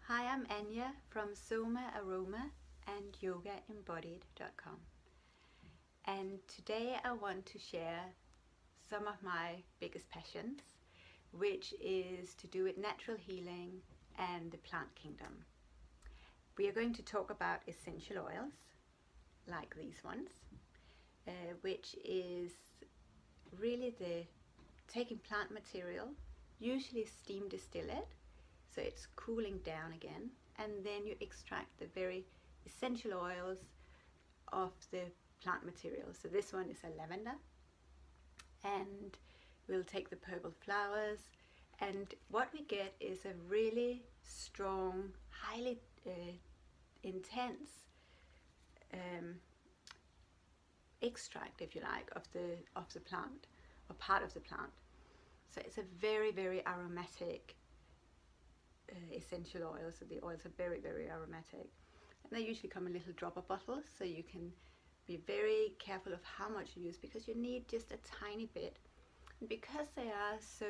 Hi, I'm Anja from Soma Aroma and yogaembodied.com, and today I want to share some of my biggest passions, which is to do with natural healing and the plant kingdom. We are going to talk about essential oils like these ones, which is really the taking plant material, usually steam distill it, so it's cooling down again, and then you extract the very essential oils of the plant material. So this one is a lavender, and we'll take the purple flowers, and what we get is a really strong, highly intense extract, if you like, of the plant, or part of the plant. So it's a very, very aromatic essential oils. So the oils are very, very aromatic, and they usually come in little dropper bottles, so you can be very careful of how much you use, because you need just a tiny bit. And because they are so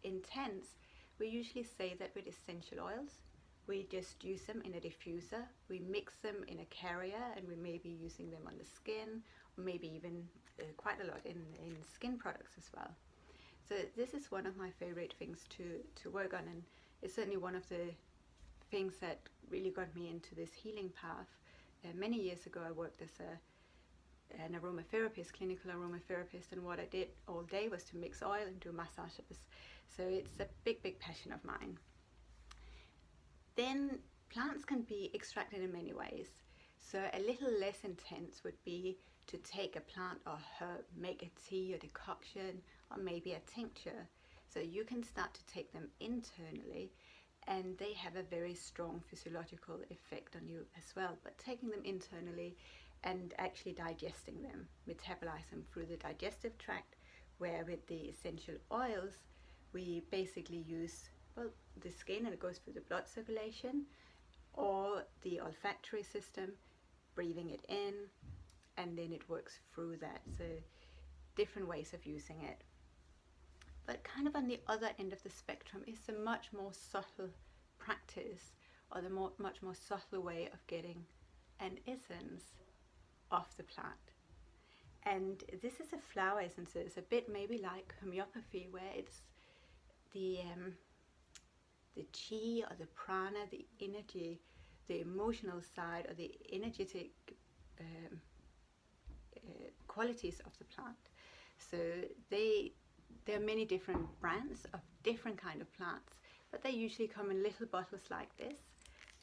intense, we usually say that with essential oils we just use them in a diffuser, we mix them in a carrier, and we may be using them on the skin, or maybe even quite a lot in skin products as well. So this is one of my favorite things to work on, and it's certainly one of the things that really got me into this healing path. Many years ago I worked as an aromatherapist, clinical aromatherapist, and what I did all day was to mix oil and do massages. So it's a big, big passion of mine. Then plants can be extracted in many ways. So a little less intense would be to take a plant or herb, make a tea or decoction, or maybe a tincture. So you can start to take them internally, and they have a very strong physiological effect on you as well. But taking them internally and actually digesting them, metabolize them through the digestive tract, where with the essential oils we basically use, well, the skin, and it goes through the blood circulation, or the olfactory system, breathing it in, and then it works through that. So different ways of using it. But kind of on the other end of the spectrum is a much more subtle practice, or the much more subtle way of getting an essence of the plant. And this is a flower essence. It's a bit maybe like homeopathy, where it's the chi, or the prana, the energy, the emotional side, or the energetic qualities of the plant. So there are many different brands of different kind of plants, but they usually come in little bottles like this,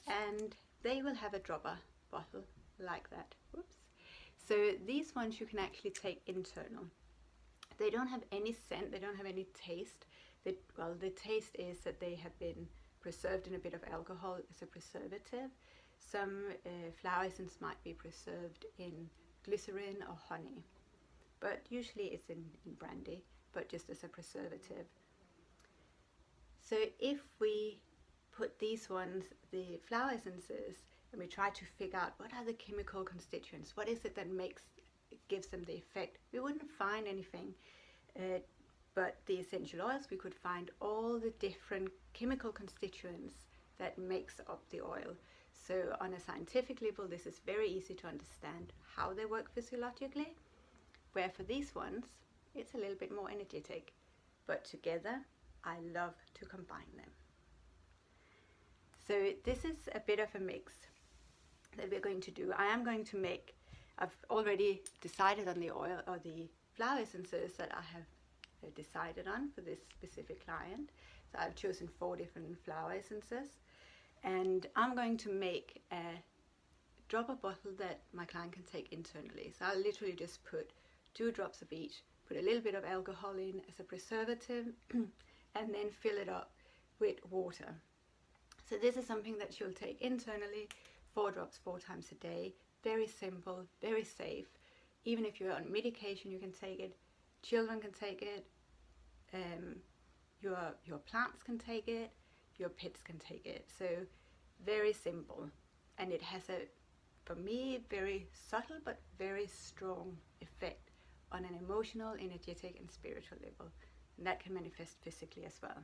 and they will have a dropper bottle like that. Whoops. So these ones you can actually take internal. They don't have any scent, they don't have any taste. Well, the taste is that they have been preserved in a bit of alcohol as a preservative. Some flower essence might be preserved in glycerin or honey, but usually it's in brandy, but just as a preservative. So if we put these ones, the flower essences, and we try to figure out what are the chemical constituents, what is it that gives them the effect, we wouldn't find anything. But the essential oils, we could find all the different chemical constituents that makes up the oil. So on a scientific level, this is very easy to understand how they work physiologically, where for these ones it's a little bit more energetic, but together I love to combine them. So this is a bit of a mix that we're going to do. I've already decided on the oil, or the flower essences that I have decided on for this specific client. So I've chosen 4 different flower essences, and I'm going to make a dropper bottle that my client can take internally. So I'll literally just put 2 drops of each, put a little bit of alcohol in as a preservative, and then fill it up with water. So this is something that she'll take internally, 4 drops 4 times a day. Very simple, very safe. Even if you're on medication, you can take it. Children can take it. Your plants can take it. Your pets can take it. So very simple, and it has a, for me, very subtle but very strong effect on an emotional, energetic and spiritual level, and that can manifest physically as well.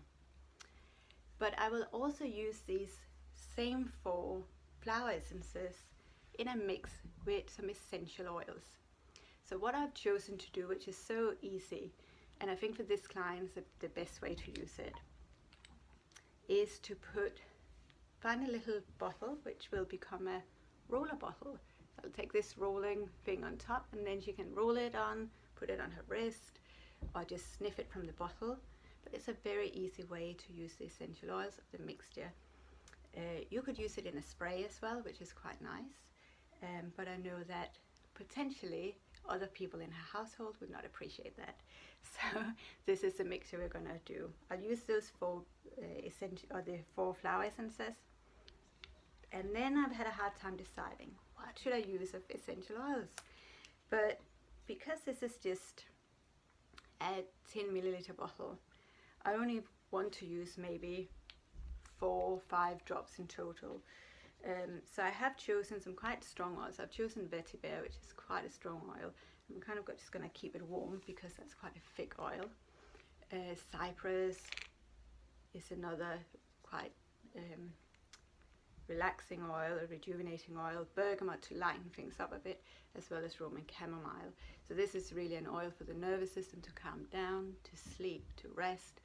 But I will also use these same 4 flower essences in a mix with some essential oils. So what I've chosen to do, which is so easy, and I think for this client the best way to use it, is to find a little bottle which will become a roller bottle. I'll take this rolling thing on top, and then she can roll it on, put it on her wrist, or just sniff it from the bottle. But it's a very easy way to use the essential oils of the mixture. You could use it in a spray as well, which is quite nice, but I know that potentially other people in her household would not appreciate that. So this is the mixture we're gonna do. I'll use those 4 the 4 flower essences, and then I've had a hard time deciding what should I use of essential oils. But because this is just a 10 milliliter bottle, I only want to use maybe 4 or 5 drops in total. So I have chosen some quite strong oils. I've chosen vetiver, which is quite a strong oil. I'm kind of just going to keep it warm because that's quite a thick oil. Cypress is another quite relaxing oil, a rejuvenating oil. Bergamot to lighten things up a bit, as well as Roman chamomile. So this is really an oil for the nervous system to calm down, to sleep, to rest,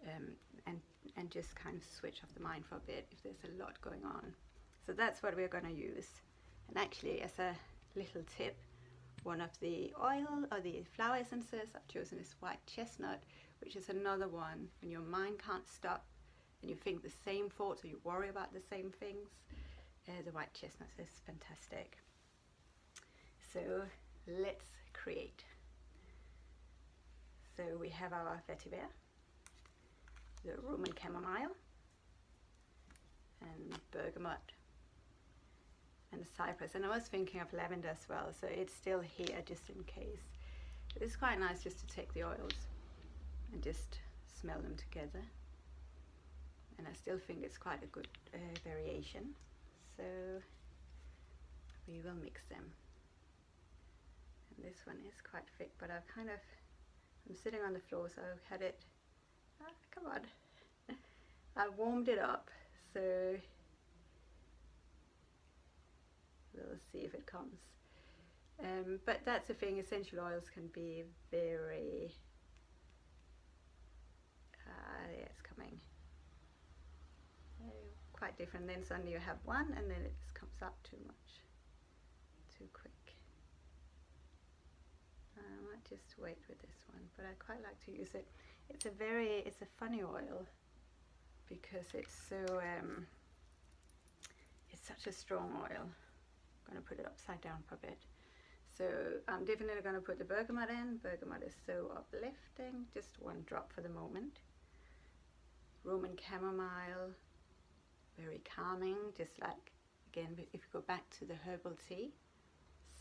and just kind of switch off the mind for a bit if there's a lot going on. So that's what we're going to use. And actually, as a little tip, one of the oil or the flower essences I've chosen is white chestnut, which is another one when your mind can't stop and you think the same thoughts or you worry about the same things. The white chestnut is fantastic. So let's create. So we have our vetiver, the Roman chamomile, and bergamot, and cypress, and I was thinking of lavender as well, so it's still here just in case. It's quite nice just to take the oils and just smell them together, and I still think it's quite a good variation. So we will mix them, and this one is quite thick, but I'm sitting on the floor, so I've had it, come on, I warmed it up, so we'll see if it comes. But that's the thing, essential oils can be very, yeah, it's coming, quite different. Then suddenly you have one and then it just comes up too much, too quick. I might just wait with this one, but I quite like to use it. It's a funny oil because it's so, it's such a strong oil. I'm going to put it upside down for a bit. So I'm definitely going to put the bergamot in. Bergamot is so uplifting, just 1 drop for the moment. Roman chamomile, very calming, just like, again, if you go back to the herbal tea.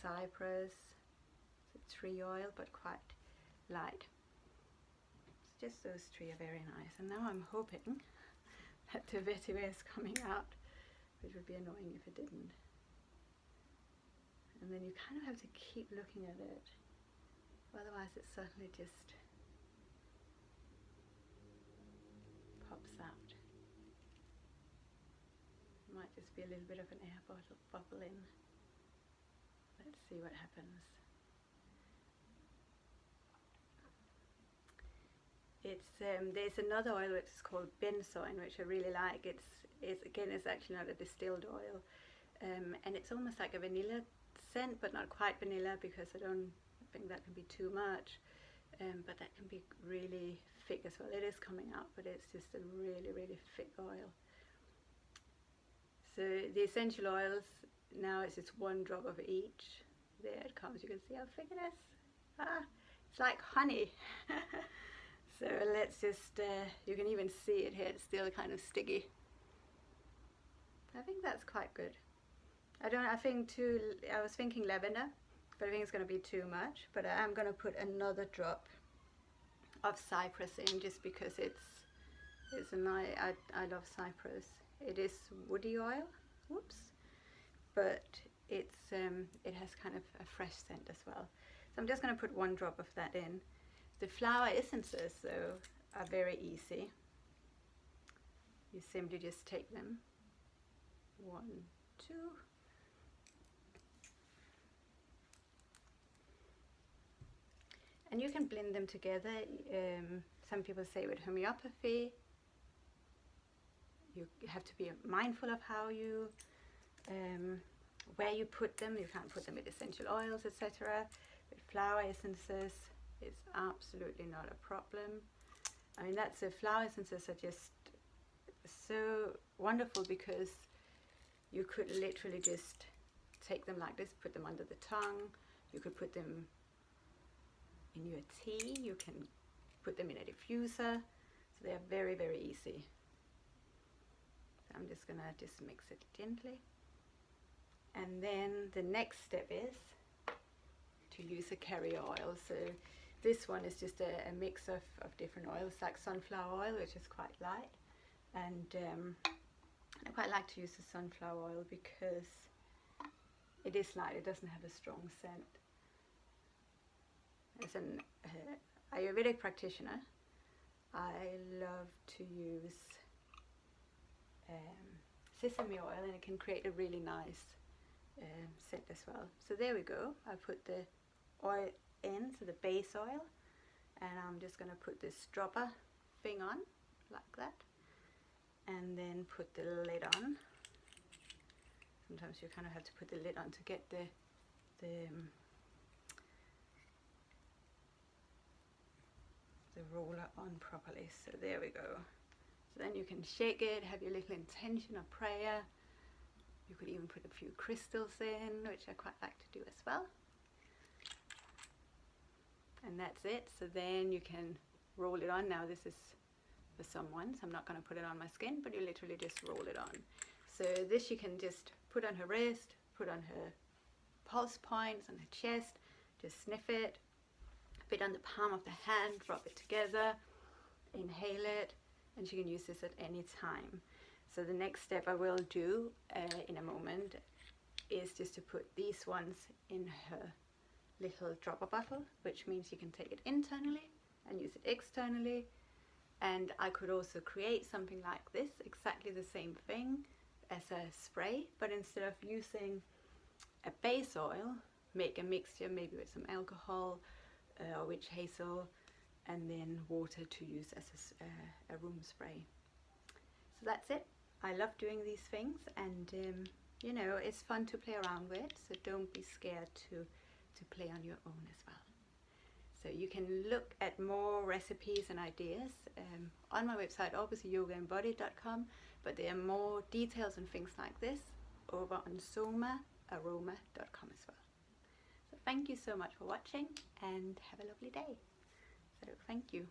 Cypress, it's a tree oil, but quite light. It's just those 3 are very nice. And now I'm hoping that the vetiver is coming out, which would be annoying if it didn't. And then you kind of have to keep looking at it, otherwise it suddenly just pops out. It might just be a little bit of an air bubble in. Let's see what happens. There's another oil which is called benzoin, which I really like. It's actually not a distilled oil, and it's almost like a vanilla scent, but not quite vanilla, because I don't think that can be too much, but that can be really thick as well. It is coming out, but it's just a really, really thick oil. So the essential oils, now it's just 1 drop of each. There it comes. You can see how thick it is. It's like honey. So let's just, you can even see it here, it's still kind of sticky. I think that's quite good. I was thinking lavender, but I think it's going to be too much. But I am going to put another drop of cypress in, just because it's a nice, I love cypress. It is woody oil, whoops, but it has kind of a fresh scent as well. So I'm just going to put 1 drop of that in. The flower essences, though, are very easy. You simply just take them 1, 2. And you can blend them together. Some people say with homeopathy, you have to be mindful of how you, where you put them. You can't put them with essential oils, etc. With flower essences, it's absolutely not a problem. I mean, the flower essences are just so wonderful because you could literally just take them like this, put them under the tongue. You could put them in your tea. You can put them in a diffuser. So they are very, very easy. So I'm just gonna mix it gently. And then the next step is to use a carrier oil. So this one is just a mix of different oils, like sunflower oil, which is quite light. And I quite like to use the sunflower oil because it is light, it doesn't have a strong scent. As an Ayurvedic practitioner, I love to use sesame oil, and it can create a really nice scent as well. So there we go. I put the oil in, so the base oil, and I'm just going to put this dropper thing on like that, and then put the lid on. Sometimes you kind of have to put the lid on to get the roller on properly. So there we go. So then you can shake it, have your little intention or prayer. You could even put a few crystals in, which I quite like to do as well. And that's it. So then you can roll it on. Now this is for someone, so I'm not going to put it on my skin, but you literally just roll it on. So this you can just put on her wrist, put on her pulse points, on her chest, just sniff it, a bit on the palm of the hand, rub it together, inhale it, and she can use this at any time. So the next step I will do in a moment is just to put these ones in her little dropper bottle, which means you can take it internally and use it externally. And I could also create something like this, exactly the same thing as a spray, but instead of using a base oil, make a mixture maybe with some alcohol or witch hazel, and then water to use as a room spray. So that's it. I love doing these things, and you know, it's fun to play around with, so don't be scared to play on your own as well. So you can look at more recipes and ideas on my website, obviously yogaandbody.com, but there are more details and things like this over on somaaroma.com as well. So thank you so much for watching, and have a lovely day. So thank you.